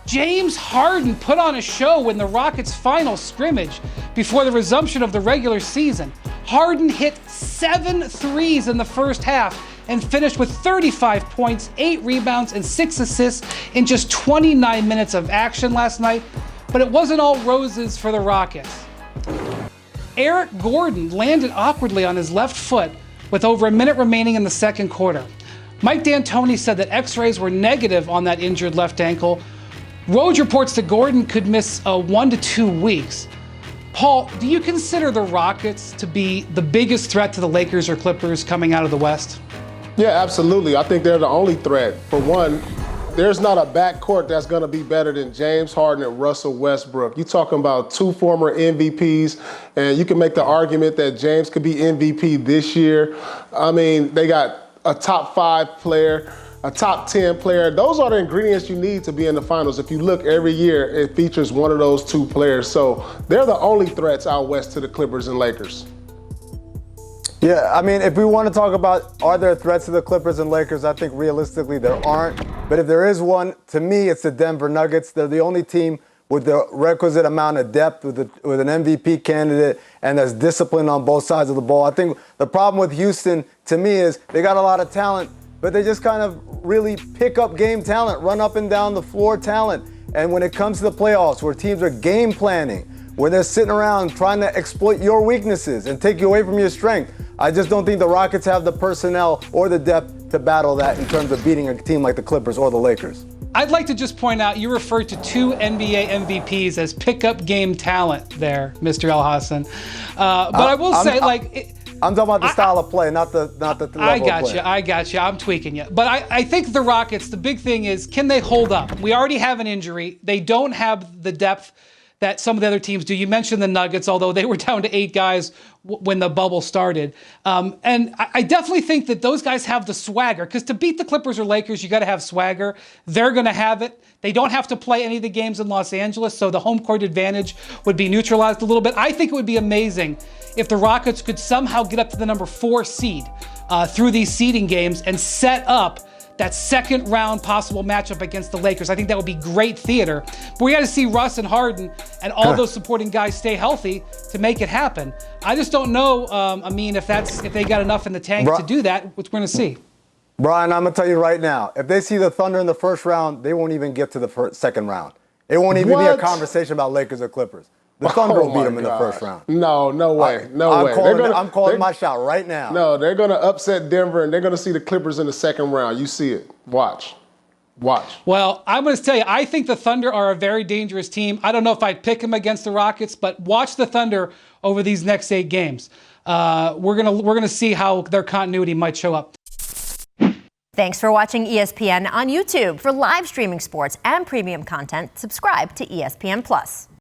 James Harden put on a show in the Rockets' final scrimmage before the resumption of the regular season. Harden hit 7 threes in the first half and finished with 35 points, 8 rebounds, and 6 assists in just 29 minutes of action last night. But it wasn't all roses for the Rockets. Eric Gordon landed awkwardly on his left foot with over a minute remaining in the second quarter. Mike D'Antoni said that x-rays were negative on that injured left ankle. Woj reports that Gordon could miss 1 to 2 weeks. Paul, do you consider the Rockets to be the biggest threat to the Lakers or Clippers coming out of the West? Yeah, absolutely. I think they're the only threat. For one, there's not a backcourt that's going to be better than James Harden and Russell Westbrook. You're talking about 2 former MVPs, and you can make the argument that James could be MVP this year. I mean, they got a top 5 player, a top 10 player. Those are the ingredients you need to be in the finals. If you look every year, it features one of those 2 players. So they're the only threats out west to the Clippers and Lakers. Yeah, I mean, if we want to talk about are there threats to the Clippers and Lakers, I think realistically there aren't. But if there is one, to me, it's the Denver Nuggets. They're the only team with the requisite amount of depth, with an MVP candidate, and there's discipline on both sides of the ball. I think the problem with Houston, to me, is they got a lot of talent, but they just kind of really pick up game talent, run up and down the floor talent. And when it comes to the playoffs, where teams are game planning, where they're sitting around trying to exploit your weaknesses and take you away from your strength, I just don't think the Rockets have the personnel or the depth to battle that in terms of beating a team like the Clippers or the Lakers. I'd like to just point out you referred to 2 NBA MVPs as pickup game talent there, Mr. Elhassan. But I will say, I'm talking about the style of play, not the level of play. I got you. I'm tweaking you. But I think the Rockets, the big thing is, can they hold up? We already have an injury. They don't have the depth that some of the other teams do. You mentioned the Nuggets, although they were down to 8 guys when the bubble started. And I definitely think that those guys have the swagger, because to beat the Clippers or Lakers, you got to have swagger. They're going to have it. They don't have to play any of the games in Los Angeles, so the home court advantage would be neutralized a little bit. I think it would be amazing if the Rockets could somehow get up to the number 4 seed through these seeding games and set up that second round possible matchup against the Lakers. I think that would be great theater. But we got to see Russ and Harden and all those supporting guys stay healthy to make it happen. I just don't know, Amin, if they got enough in the tank to do that, which we're going to see. Brian, I'm going to tell you right now, if they see the Thunder in the first round, they won't even get to the second round. It won't even be a conversation about Lakers or Clippers. The Thunder will beat them in the first round. No way. I'm calling my shot right now. No, they're going to upset Denver, and they're going to see the Clippers in the second round. You see it. Watch. Well, I'm going to tell you, I think the Thunder are a very dangerous team. I don't know if I'd pick them against the Rockets, but watch the Thunder over these next 8 games. We're gonna see how their continuity might show up. Thanks for watching ESPN on YouTube. For live streaming sports and premium content, subscribe to ESPN+.